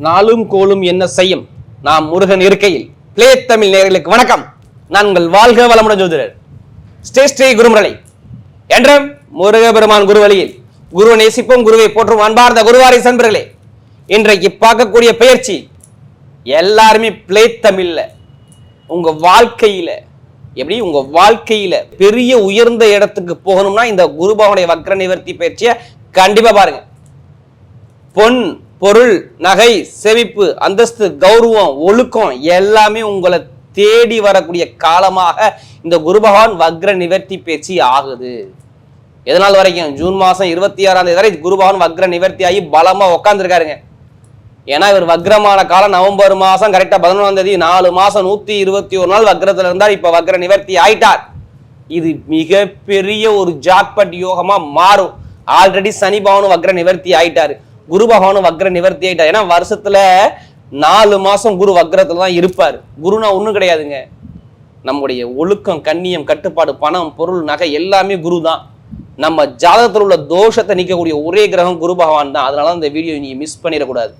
நாளும் கோளும் என்ன செய்யும் நாம் முருகன் இருக்கையில் பிளே தமிழ் நேயர்களுக்கு வணக்கம். நான் உங்கள் வாழ்க வளமுடன் ஜோதிடர் ஸ்ரீ குருமுரளி என்றும் முருகபெருமான் குருவழியில் குருவை நேசிப்போம், குருவை போற்றும் அன்பார்ந்த குருவாரி சன்பர்களே. இன்றைக்கு பார்க்கக்கூடிய பயிற்சி எல்லாருமே பிளே தமிழ்ல உங்க வாழ்க்கையில எப்படி உங்க வாழ்க்கையில பெரிய உயர்ந்த இடத்துக்கு போகணும்னா இந்த குரு பகவானுடைய வக்ர நிவர்த்தி பயிற்சியை கண்டிப்பா பாருங்க. பொன் பொருள் நகை செழிப்பு அந்தஸ்து கௌரவம் ஒழுக்கம் எல்லாமே உங்களை தேடி வரக்கூடிய காலமாக இந்த குரு பகவான் வக்ர நிவர்த்தி பயிற்சி ஆகுது. எதனால் வரைக்கும் ஜூன் மாசம் 26ஆம் தேதி வரை குரு பகவான் வக்ர நிவர்த்தி ஆகி பலமா உட்காந்துருக்காருங்க. ஏன்னா இவர் வக்ரமான காலம் நவம்பர் மாசம் கரெக்டா 11ஆம் தேதி 4 மாசம் 121 நாள் வக்ரத்துல இருந்தார். இப்ப வக்ர நிவர்த்தி ஆயிட்டார். இது மிகப்பெரிய ஒரு ஜாக்பட் யோகமா மாறும். ஆல்ரெடி சனி பகவானும் வக்ர நிவர்த்தி ஆயிட்டாரு, குரு பகவானும் வக்ர நிவர்த்தி ஆயிட்டார். ஏன்னா வருஷத்துல 4 மாசம் குரு வக்ரத்துல தான் இருப்பார். குருனா ஒண்ணும் கிடையாதுங்க, நம்முடைய ஒழுக்கம் கண்ணியம் கட்டுப்பாடு பணம் பொருள் நகை எல்லாமே குரு தான். நம்ம ஜாதகத்தில் உள்ள தோஷத்தை நீக்கக்கூடிய ஒரே கிரகம் குரு பகவான் தான். அதனால இந்த வீடியோ நீங்க மிஸ் பண்ணிடக்கூடாது.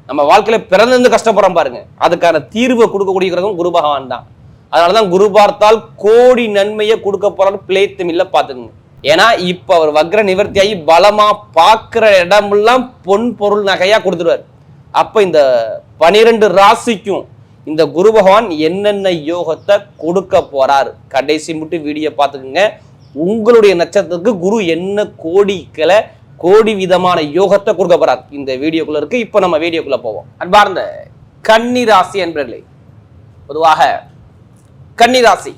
நம்ம வாழ்க்கையில பிறந்திருந்து கஷ்டப்படுறோம் பாருங்க, அதுக்கான தீர்வை கொடுக்கக்கூடிய கிரகம் குரு பகவான் தான். அதனாலதான் குரு பார்த்தால் கோடி நன்மையை கொடுக்க போறான்னு பிளே தமிழ்ல பாத்துக்கோங்க. ஏன்னா இப்ப அவர் வக்ர நிவர்த்தி ஆகி பலமா பாக்குற இடமெல்லாம் பொன் பொருள் நகையா கொடுத்துருவார். அப்ப இந்த 12 ராசிக்கும் இந்த குரு பகவான் என்னென்ன யோகத்தை கொடுக்க போறார் கடைசி மட்டும் வீடியோ பார்த்துக்குங்க. உங்களுடைய நட்சத்திரத்துக்கு குரு என்ன கோடி விதமான யோகத்தை கொடுக்க போறார் இந்த வீடியோக்குள்ள இருக்கு. இப்ப நம்ம வீடியோக்குள்ள போவோம். அன்பார்ந்த கன்னி ராசி என்பர்களே, பொதுவாக கன்னி ராசி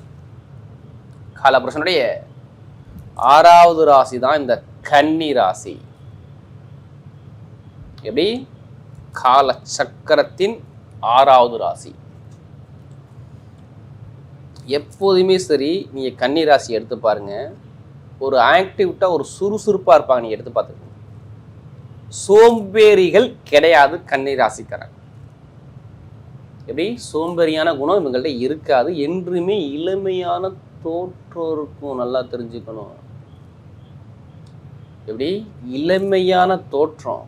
காலபுருஷனுடைய 6வது ராசி தான் இந்த கன்னி ராசி. எப்படி கால சக்கரத்தின் 6வது ராசி. எப்போதுமே சரி, நீங்க கன்னி ராசி எடுத்து பாருங்க, ஒரு ஆக்டிவிட்டா ஒரு சுறுசுறுப்பா இருப்பாங்க. நீங்க எடுத்து பார்த்துக்கோங்க. சோம்பேறிகள் கிடையாது கன்னி ராசிக்காரங்க. எப்படி சோம்பேறியான குணம் இவங்கள்ட்ட இருக்காது. என்றுமே இளமையான தோற்றம் இருக்கும். நல்லா தெரிஞ்சுக்கணும். எப்படி இளமையான தோற்றம்,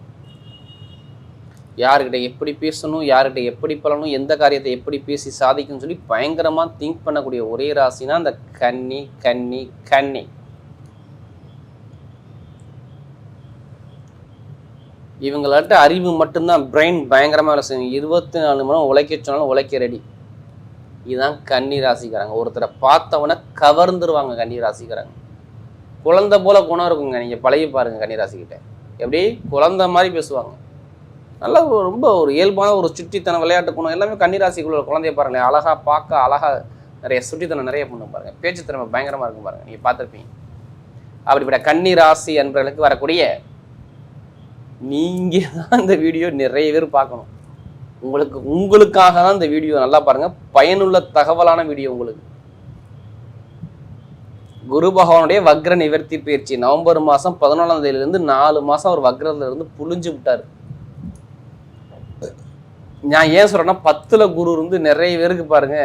யாருக்கிட்ட எப்படி பேசணும், யாருக்கிட்ட எப்படி பழணும், எந்த காரியத்தை எப்படி பேசி சாதிக்கணும்னு சொல்லி பயங்கரமா திங்க் பண்ணக்கூடிய ஒரே ராசினா அந்த கன்னி கன்னி கன்னி. இவங்கள்ட்ட அறிவு மட்டும்தான், பிரெயின் பயங்கரமா வேலை செய்யும். 24 மணி நேரம் உழைக்க சொன்னாலும் உழைக்க ரெடி. இதுதான் கன்னி ராசிக்காரங்க. ஒருத்தரை பார்த்தவன கவர்ந்துருவாங்க கன்னி ராசிக்காரங்க. குழந்தை போல குணம் இருக்குங்க. நீங்க பழகி பாருங்க கன்னி ராசிக்கிட்ட. எப்படி குழந்தை மாதிரி பேசுவாங்க. நல்லா ரொம்ப ஒரு இயல்பான ஒரு சுட்டித்தனம் விளையாட்டு குணம் எல்லாமே கன்னி ராசிக்குள்ள குழந்தைய பாருங்களேன். அழகா பார்க்க அழகா நிறைய சுட்டித்தனம் நிறைய பண்ண பாருங்க. பேச்சு திறமை பயங்கரமா இருக்கும் பாருங்க, நீங்க பார்த்துருப்பீங்க. அப்படிப்பட்ட கன்னி ராசி என்பவர்களுக்கு வரக்கூடிய நீங்க தான் இந்த வீடியோ நிறைய பேர் பார்க்கணும். உங்களுக்காக தான் இந்த வீடியோ. நல்லா பாருங்க, பயனுள்ள தகவலான வீடியோ உங்களுக்கு. குரு பகவானுடைய வக்ர நிவர்த்தி பயிற்சி நவம்பர் மாசம் 14ஆம் தேதியிலிருந்து 4 மாசம் அவர் வக்ரத்துல இருந்து புழிஞ்சு விட்டாரு. நான் ஏன் சொல்றேன்னா 10ல குரு இருந்து நிறைய பேருக்கு பாருங்க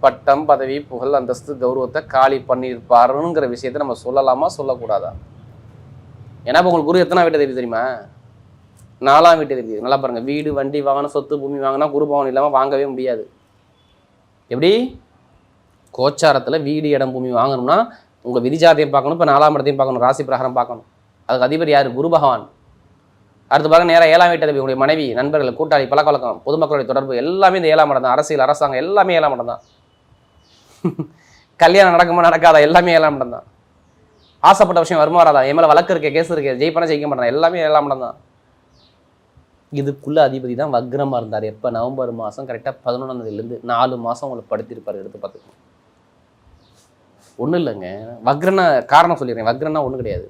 பட்டம் பதவி புகழ் அந்தஸ்து கௌரவத்தை காலி பண்ணியிருப்பாருங்கிற விஷயத்த நம்ம சொல்லலாமா சொல்லக்கூடாதா? ஏன்னா இப்போ உங்களுக்கு குரு எத்தனை வீட்டை தெரியுமா? 4ஆம் வீட்டை தெரியுது. நல்லா பாருங்க, வீடு வண்டி வாங்கணும் சொத்து பூமி வாங்கினா குரு பகவான் இல்லாமல் வாங்கவே முடியாது. எப்படி கோச்சாரத்தில் வீடு இடம் பூமி வாங்கணும்னா உங்கள் விதிஜாதையும் பார்க்கணும், இப்போ 4ஆம் இடத்தையும் பார்க்கணும், ராசி பிரகாரம் பார்க்கணும். அதுக்கு அதிபர் யார்? குரு பகவான். அடுத்து பாருங்க, நேராக 7ஆம் வீட்டை உங்களுடைய மனைவி நண்பர்கள் கூட்டாளி பழக்கவழக்கம் பொதுமக்களுடைய தொடர்பு எல்லாமே இந்த 7ஆம் இடம் தான். அரசியல் அரசாங்கம் எல்லாமே 7ஆம் இடம் தான். கல்யாணம் நடக்குமா நடக்காதா எல்லாமே 7ஆம் இடம் தான். ஆசைப்பட்ட விஷயம் வருமா வராதா, என் மேலே வழக்கு இருக்க கேஸ் இருக்கு ஜெயிப்பான ஜெயிக்க மாட்டேன் எல்லாமே 7ஆம் இடம் தான். இதுக்குள்ள அதிபதி தான் வக்ரமா இருந்தார். எப்போ? நவம்பர் மாதம் கரெக்டாக 11ஆம் தேதியிலேருந்து 4 மாதம் உங்களை படுத்திருப்பார். எடுத்து பார்த்துக்கோங்க. ஒன்றும் இல்லைங்க, வக்ரனா காரணம் சொல்லிடுறேன். வக்ரனா ஒன்றும் கிடையாது.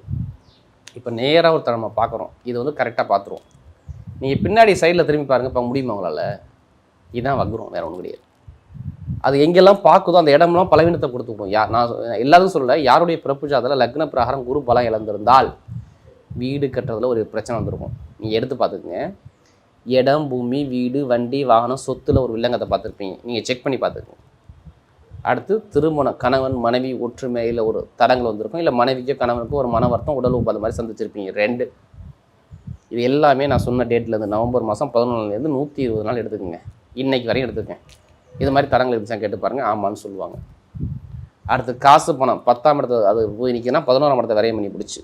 இப்போ நேராக ஒருத்தர் நம்ம பார்க்குறோம், இது வந்து கரெக்டாக பார்த்துருவோம். நீங்கள் பின்னாடி சைடில் திரும்பி பாருங்கள், இப்போ முடியுமா உங்களால்? இதுதான் வக்ரம், வேறு ஒன்றும் கிடையாது. அது எங்கெல்லாம் பார்க்குதோ அந்த இடமெல்லாம் பலவீனத்தை கொடுத்துக்கணும். நான் எல்லாரும் சொல்லலை, யாருடைய பிறப்பு ஜாதகத்தில் லக்ன பிரகாரம் குரு பலம் இழந்திருந்தால் வீடு கட்டுறதுல ஒரு பிரச்சனை வந்திருக்கும். நீங்கள் எடுத்து பார்த்துக்குங்க. இடம் பூமி வீடு வண்டி வாகனம் சொத்துல ஒரு வில்லங்கத்தை பார்த்துருப்பீங்க. நீங்கள் செக் பண்ணி பார்த்துக்குங்க. அடுத்து திருமணம், கணவன் மனைவி ஒற்றுமையில் ஒரு தடங்கள் வந்திருக்கும். இல்லை மனைவிக்கோ கணவனுக்கும் ஒரு மன வருத்தம் உடல் உபாதை மாதிரி சந்திச்சிருப்பீங்க. 2 இது எல்லாமே நான் சொன்ன டேட்லேருந்து நவம்பர் மாதம் 14 120 நாள் எடுத்துக்கோங்க, இன்னைக்கு வரையும் எடுத்துக்கேன். இது மாதிரி தரங்கள் இருந்துச்சா கேட்டு பாருங்கள், ஆமான்னு சொல்லுவாங்க. அடுத்து காசு பணம் 10ஆம் இடத்தை அது போய் நிற்கினா 11ஆம் இடத்தை விரயம் பண்ணி பிடிச்சி,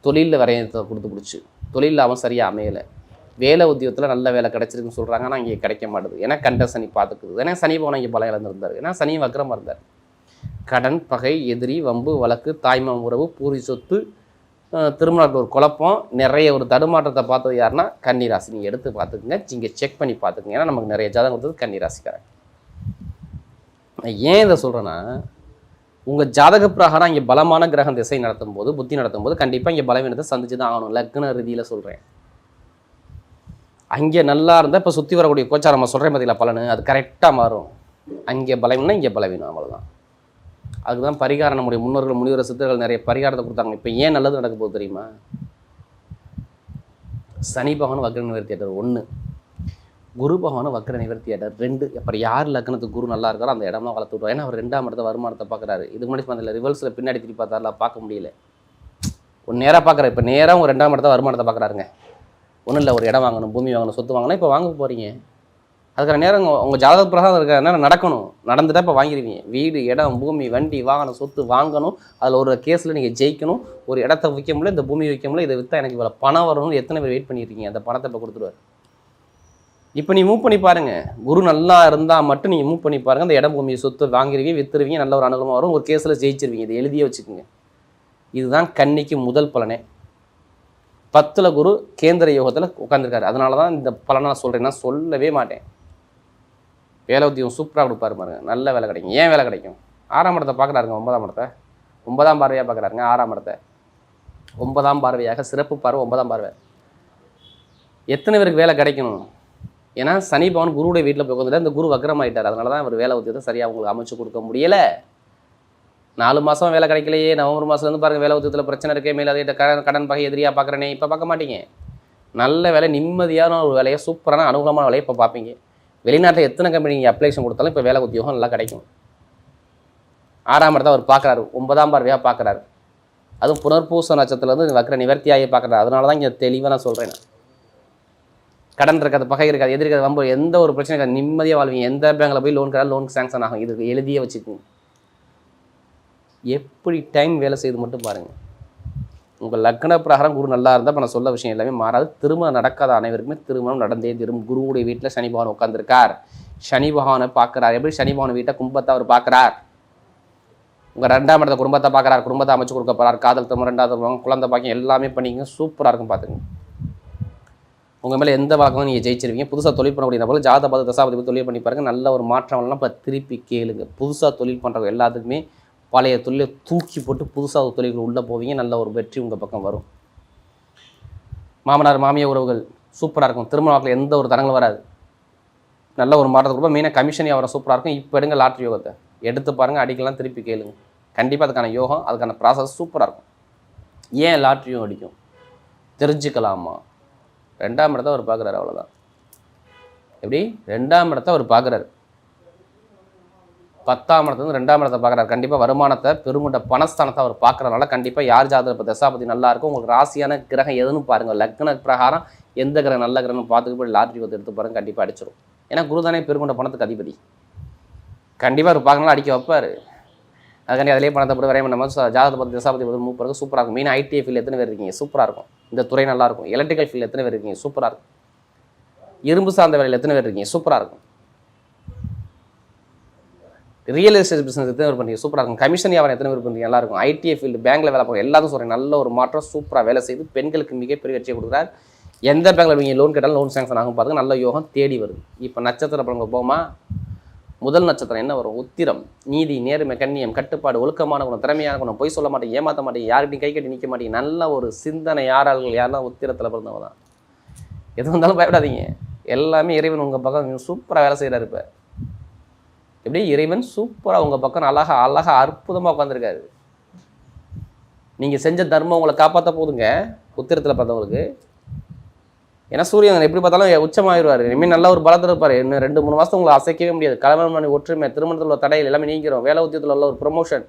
தொழிலில் விரயத்தை கொடுத்து பிடிச்சி, தொழில் லாபம் சரியாக அமையலை, வேலை உத்தியோகத்தில் நல்ல வேலை கிடச்சிருக்குன்னு சொல்கிறாங்க. ஆனால் இங்கே கிடைக்க மாட்டுது. ஏன்னா கண்ட சனி பார்த்துக்குது. ஏன்னா சனி போனால் இங்கே பலம் இழந்திருந்தார். ஏன்னா சனி வக்கரமாக இருந்தார். கடன், பகை, எதிரி, வம்பு, வழக்கு, தாய்மாம் உறவு, பூரி சொத்து, திருமணத்தில் ஒரு குழப்பம், நிறைய ஒரு தடுமாற்றத்தை பார்த்தது யாருன்னா கன்னிராசி. நீங்கள் எடுத்து பார்த்துக்குங்க, இங்கே செக் பண்ணி பார்த்துக்குங்க. ஏன்னா நமக்கு நிறைய ஜாதகம் கொடுத்தது கன்னிராசிக்காரங்க. ஏன் இதை சொல்கிறேன்னா, உங்கள் ஜாதக பிரகாரம் இங்கே பலமான கிரகம் திசை நடத்தும் போது, புத்தி நடத்தும் போது கண்டிப்பாக இங்கே பலவீனத்தை சந்திச்சு தான் ஆகணும். லக்ன ரீதியில் சொல்கிறேன். அங்கே நல்லா இருந்தால் இப்போ சுற்றி வரக்கூடிய கோச்சாரம் நம்ம சொல்கிறேன் பார்த்தீங்களா பலனு, அது கரெக்டாக மாறும். அங்கே பலவீனம், இங்கே பலவீனம், அவ்வளோதான். அதுதான் பரிகாரம். நம்முடைய முன்னோர்கள் முனிவர் சித்தர்கள் நிறைய பரிகாரத்தை கொடுத்தாங்க. இப்போ ஏன் நல்லது நடக்க போகுது தெரியுமா? சனி பகவான் வக்ர நிவர்த்தி ஆட்டார் 1, குரு பகவான் வக்ர நிவர்த்தி ஆட்டார் 2. அப்புறம் யார் லக்னத்துக்கு குரு நல்லா இருக்காரோ அந்த இடமா வளர்த்து விடுவார். ஏன்னா அவர் 2ஆம் இடத்த வருமானத்தை பார்க்குறாரு. இதுக்கு முன்னாடி பார்த்தீங்களா ரிவர்ஸில் பின்னாடி திருப்பி பார்த்தாருல, பார்க்க முடியல. ஒரு நேராக பார்க்குறாரு. இப்போ நேராக உங்கள் 2ஆம் இடத்த வருமானத்தை பார்க்குறாருங்க. ஒன்றும் இல்லை, ஒரு இடம் வாங்கணும், பூமி வாங்கணும், சொத்து வாங்கணும். இப்போ வாங்க போகிறீங்க, அதுக்கான நேரம் உங்கள் ஜாதக பிரகாரம் இருக்கிற நேரம் நடக்கணும். நடந்துட்டால் இப்போ வாங்கிடுவீங்க. வீடு, இடம், பூமி, வண்டி, வாகனம், சொத்து வாங்கணும். அதில் ஒரு கேஸில் நீங்கள் ஜெயிக்கணும். ஒரு இடத்த விற்க முடியல, இந்த பூமி விற்க முடியல, இதை விற்றா எனக்கு இவ்வளோ பணம் வரணும்னு எத்தனை பேர் வெயிட் பண்ணியிருக்கீங்க? அந்த பணத்தை இப்போ கொடுத்துருவார். இப்போ நீ மூவ் பண்ணி பாருங்கள். குரு நல்லா இருந்தால் மட்டும் நீங்கள் மூவ் பண்ணி பாருங்கள். அந்த இடம், பூமி, சொத்து வாங்கிடுவீங்க, விற்றுருவீங்க, நல்ல ஒரு அனுகூலமாக வரும். ஒரு கேஸில் ஜெயிச்சிருவீங்க. இதை எழுதியே வச்சுக்கோங்க. இதுதான் கன்னிக்கு முதல் பலனே. 10ல் குரு கேந்திர யோகத்தில் உட்காந்துருக்காரு. அதனால தான் இந்த பலனை நான் சொல்கிறேன்னா சொல்லவே மாட்டேன். வேலை உத்தியோகம் சூப்பராக கொடுப்பாரு பாருங்க, நல்ல வேலை கிடைக்கும். ஏன் வேலை கிடைக்கும்? 6ஆம் இடத்தை பார்க்குறாருங்க, 9ஆம் இடத்தை 9ஆம் பார்வையாக பார்க்குறாருங்க. 6ஆம் இடத்தை 9ஆம் பார்வையாக, சிறப்பு பார்வை 9ஆம் பார்வை. எத்தனை பேருக்கு வேலை கிடைக்கணும்? ஏன்னா சனி பவன் குருவுடைய வீட்டில் போய் உட்காந்துட்டு இந்த குரு வக்ரம் ஆகிட்டார். அதனால தான் அவர் வேலை உத்தியோகத்தை சரியாக உங்களுக்கு அமைச்சு கொடுக்க முடியலை. 4 மாதம் வேலை கிடைக்கலையே. நவம்பர் மாதத்துலேருந்து பாருங்கள் வேலை உத்தியோகத்தில் பிரச்சனை இருக்கே, மேலே அதை கடன் பகை எதிரியாக பார்க்குறேனே, இப்போ பார்க்க மாட்டீங்க. நல்ல வேலை, நிம்மதியான ஒரு வேலையை, சூப்பரான அனுகூலமான வேலையை இப்போ பார்ப்பீங்க. வெளிநாட்டில் எத்தனை கம்பெனி நீங்கள் அப்ளிகேஷன் கொடுத்தாலும் இப்போ வேலை உத்தியோகம் நல்லா கிடைக்கும். 6ஆம் இடத்தை அவர் பார்க்குறாரு, 9ஆம் பார்வையாக பார்க்குறாரு. அதுவும் புனர்பூச நட்சத்திரத்துலேருந்து வக்ர நிவர்த்தியாகி பார்க்குறாரு. அதனால தான் இங்கே தெளிவாக நான் சொல்கிறேன். கடன் இருக்காது, பகை இருக்காது, எதிரி இருக்காது, வம்பு, எந்த ஒரு பிரச்சனை இருக்காது, நிம்மதியாக வாழ்வீங்க. எந்த பேங்கில் போய் லோன் கிடையாது, லோனுக்கு சேங்ஷன் ஆகும். இதுக்கு எழுதியே வச்சுக்கோங்க. எப்படி டைம் வேலை செய்து மட்டும் பாருங்கள். உங்கள் லக்ன பிரகாரம் குரு நல்லா இருந்தால் இப்போ நான் சொல்ல விஷயம் எல்லாமே மாறாது. திருமணம் நடக்காத அனைவருக்குமே திருமணம் நடந்தே தரும். குருவுடைய வீட்டில் சனி பகவான் உட்காந்துருக்கார். சனி பகவானை பார்க்குறார். எப்படி சனி பகவான் வீட்டை கும்பத்தை அவர் பார்க்குறார்? உங்கள் 2ஆம் இடத்த குடும்பத்தை பார்க்குறார். குடும்பத்தை அமைச்சு கொடுக்க போகிறார். காதல் திருமணம், 2ஆவது திருமணம், குழந்தை பாக்கியம் எல்லாமே பண்ணிங்க. சூப்பராக இருக்கும். பார்த்துங்க, உங்கள் மேலே எந்த வழக்கமும் நீங்கள் ஜெயிச்சிருவீங்க. புதுசாக தொழில் பண்ணக்கூடிய நபர்கள் ஜாதக பார்த்து தசாபதி தொழில் பண்ணி பாருங்கள். நல்ல ஒரு மாற்றம் வரலாம். இப்போ திருப்பி கேளுங்க. புதுசாக தொழில் பண்ணுறவங்க எல்லாத்துக்குமே பழைய தொழிலை தூக்கி போட்டு புதுசாக தொழில்கள் உள்ளே போவீங்க. நல்ல ஒரு வெற்றி உங்கள் பக்கம் வரும். மாமனார் மாமியார் உறவுகள் சூப்பராக இருக்கும். திருமண வாக்கில் எந்த ஒரு தடங்களும் வராது. நல்ல ஒரு மாற்றத்தை கொடுப்போம். மெயினாக கமிஷன் வியாபாரம் சூப்பராக இருக்கும். இப்போ எடுங்க லாட்ரி யோகத்தை எடுத்து பாருங்கள். அடிக்கலாம், திருப்பி கேளுங்க. கண்டிப்பாக அதுக்கான யோகம், அதுக்கான ப்ராசஸ் சூப்பராக இருக்கும். ஏன் லாட்ரி யோகம் அடிக்கும் தெரிஞ்சுக்கலாமா? 2ஆம் இடத்தை அவர் பார்க்குறாரு. அவ்வளோதான். எப்படி 2ஆம் இடத்தை அவர் பார்க்குறாரு. 10ஆம் இடத்துலேருந்து 2ஆம் இடத்தை பார்க்குறாரு. கண்டிப்பாக வருமானத்தை, பெருமுண்ட பணஸ்தானத்தை அவர் பார்க்குறதுனால கண்டிப்பாக யார் ஜாதகம் இப்போ தசாபதி நல்லா இருக்கும். உங்களுக்கு ராசியான கிரகம் எதுன்னு பாருங்கள். லக்ன பிரகாரம் எந்த கிரகம் நல்ல கிரகம்னு பார்த்துக்கு போய் லாட்ரி யோகத்தை எடுத்து பாருங்கள். கண்டிப்பாக அடிச்சிடும். ஏன்னா குரு தானே பெருமுண்ட பணத்துக்கு அதிபதி. கண்டிப்பாக அவர் பார்க்கணும், அடிக்க வைப்பார். அதுக்காண்டி அதிலே பணத்தை போட்டு வரையும் நம்ம ஜாதகத்தை பார்த்து தசாபதி பார்த்து மூவ் பண்ணுறது சூப்பராக இருக்கும். மெயினாக ஐடிஐ ஃபீல்டு எத்தனை பேர் இருக்கீங்க? சூப்பராக இருக்கும். இந்த துறை நல்லாயிருக்கும். எலக்ட்ரிக்கல் ஃபீல்டு எத்தனை பேர் இருக்கீங்க? சூப்பராக இருக்கும். இரும்பு சார்ந்த வேலையில் எத்தனை பேர் இருக்கீங்க? சூப்பராக இருக்கும். ரியல் எஸ்டேட் பிஸ்னஸ் எத்தனை பேர் பண்ணுறீங்க? சூப்பராக இருக்கும். கமிஷன் வியாபாரம் எத்தனை பேர் பண்ணுறீங்க? நல்லா இருக்கும். ஐடிஐ ஃபீல்டு, பேங்கில் வேலை போகிற எல்லாத்தையும் சொல்கிறேன். நல்ல ஒரு மாற்றம், சூப்பராக வேலை செய்து பெண்களுக்கு மிகப்பெரிய வெற்றியை கொடுக்குறாரு. எந்த பேங்கில் நீங்கள் லோன் கேட்டாலும் லோன் சேங்ஷன் ஆகும். பாருங்க, நல்ல யோகம் தேடி வருது. இப்போ நட்சத்திர பலன்கள் போமா. முதல் நட்சத்திரம் என்ன வரும்? உத்திரம். நீதி, நேர்மை, கண்ணியம், கட்டுப்பாடு, ஒழுக்கமான குணம், திறமையான குணம், பொய் சொல்ல மாட்டேங்க, ஏமாற்ற மாட்டேங்க, யார்கிட்டையும் கை கட்டி நிற்க மாட்டேங்க. நல்ல ஒரு சிந்தனை யாரார்கள் யாருன்னா உத்திரத்தில் பிறந்தவங்க தான். எது வந்தாலும் பயப்படாதீங்க. எல்லாமே இறைவன் உங்கள் பக்கம் சூப்பராக வேலை செய்கிறாரு. இப்போ எப்படி இறைவன் சூப்பராக உங்கள் பக்கம் அழகாக அற்புதமாக உட்காந்துருக்காரு. நீங்கள் செஞ்ச தர்மம் உங்களை காப்பாற்ற போதுங்க உத்திரத்தில் பார்த்தவங்களுக்கு. ஏன்னா சூரியன் எப்படி பார்த்தாலும் உச்சமாகிடுவார். இனிமேல் நல்ல ஒரு பலத்தில் இருப்பார். இன்னும் 2-3 மாதம் உங்களை அசைக்கவே முடியாது. கணவன் மனைவி ஒற்றுமை, திருமணத்தில் உள்ள தடைகள் எல்லாமே நீங்கிறோம். வேலை உத்தியத்தில் உள்ள ஒரு ப்ரொமோஷன்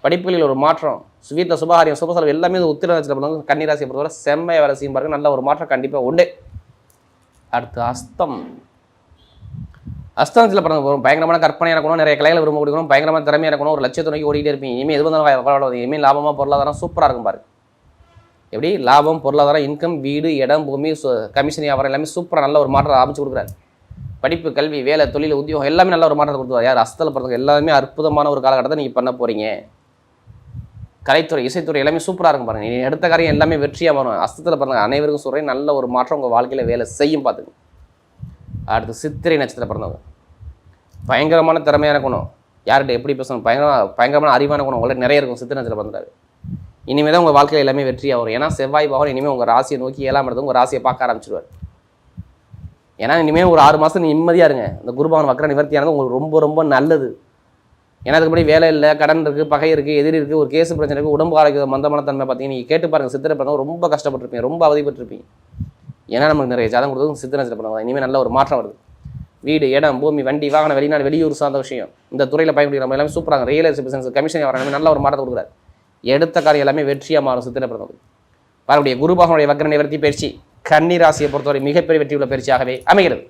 படிப்புகளில் ஒரு மாற்றம், வீட்டில் சுபகாரியம் சுபசலம் எல்லாமே உத்திர நட்சத்திரம் கன்னிராசியை பொறுத்தவரை செம்மையை வேலை செய்யும் பாருங்க. நல்ல ஒரு மாற்றம் கண்டிப்பாக உண்டு. அடுத்து அஸ்தம். அஸ்தமத்தில் பிறந்த பயங்கரமான கற்பனை இருக்கணும், நிறைய கலைகளை விரும்ப கொடுக்கணும், பயங்கரமான திறமையாக இருக்கணும், ஒரு லட்சத்தை நோக்கி ஓடிக்கிட்டே இருப்பீங்க. இனிமேல் எது வந்தாலும் இனிமேல் லாபமாக பொருளாதாரம் சூப்பராக இருக்கும் பாருங்க. எப்படி லாபம் பொருளாதாரம் இன்கம் வீடு இடம் பூமி கமிஷன் வியாபாரம் எல்லாமே சூப்பராக நல்ல ஒரு மாற்றம் அமைச்சு கொடுக்குறாரு. படிப்பு கல்வி வேலை தொழில் உத்தியோகம் எல்லாமே நல்ல ஒரு மாற்றத்தை கொடுத்துருவார். யார் அஸ்தத்தில் பிறந்தவங்க எல்லாமே அற்புதமான ஒரு காலகட்டத்தை நீங்கள் பண்ண போகிறீங்க. கலைத்துறை இசைத்துறை எல்லாமே சூப்பராக இருக்கும் பாருங்கள். நீ எடுத்த காரியம் எல்லாமே வெற்றியாக வரும். அஸ்தத்தில் பிறந்த அனைவருக்கும் சொல்கிறேன், நல்ல ஒரு மாற்றம் உங்கள் வாழ்க்கையில் வேலை செய்யும் பார்த்துங்க. அடுத்து சித்திரை நட்சத்திரம் பிறந்தவங்க பயங்கரமான திறமையாக இருக்கணும், யார்கிட்ட எப்படி பேசணும், பயங்கரமான அறிவான குணம் உங்களுக்கு நிறைய இருக்கும். சித்திரை நட்சத்திரம் பிறந்தாரு இனிமேல் தான் உங்கள் வாழ்க்கையில் எல்லாமே வெற்றியாக வரும். ஏன்னா செவ்வாய் பகவான் இனிமேல் உங்கள் ராசியை நோக்கி 7ஆம் இடத்துல உங்கள் ராசியை பார்க்க ஆரம்பிச்சிருவார். ஏன்னா இனிமேல் ஒரு 6 மாதம் நிம்மதியாக இருங்க. இந்த குருபவன் வக்கர நிவர்த்தியானது உங்களுக்கு ரொம்ப ரொம்ப நல்லது. ஏன்னா அதுக்குப்படி வேலை இல்லை, கடன் இருக்குது, பகை இருக்குது, எதிரி இருக்குது, ஒரு கேஸ் பிரச்சனை இருக்குது, உடம்பு ஆரோக்கிய மந்தமான தன்மை பார்த்தீங்கன்னா நீங்கள் கேட்டு பாருங்கள். சித்திரை பிறந்தவங்க ரொம்ப கஷ்டப்பட்டுருப்பீங்க, ரொம்ப அவதிப்பட்டிருப்பீங்க. ஏன்னா நமக்கு நிறைய ஜாதகம் கொடுத்தது சித்திரை நட்சத்திரம் பிறந்தவங்க. இனிமேல் நல்ல ஒரு மாற்றம் வருது. வீடு இடம் பூமி வண்டி வாகனம் வெளிநாடு வெளியூர் சார்ந்த விஷயம் இந்த துறையில் பயன்படுத்திக்கிற எல்லாமே சூப்பராக ரியல் எஸ்டேட் பிசினஸ் கமிஷன் வியாபாரம் நல்ல ஒரு மாற்றத்தை கொடுக்குறாரு. எடுத்த காரியம் எல்லாமே வெற்றியாக மாறும். சித்திரை பிறந்தவங்க பாருடைய குரு பகவானுடைய வக்ர நிவர்த்தி பயிற்சி கன்னி ராசியை பொறுத்தவரை மிகப்பெரிய வெற்றியுள்ள பயிற்சியாகவே அமைகிறது.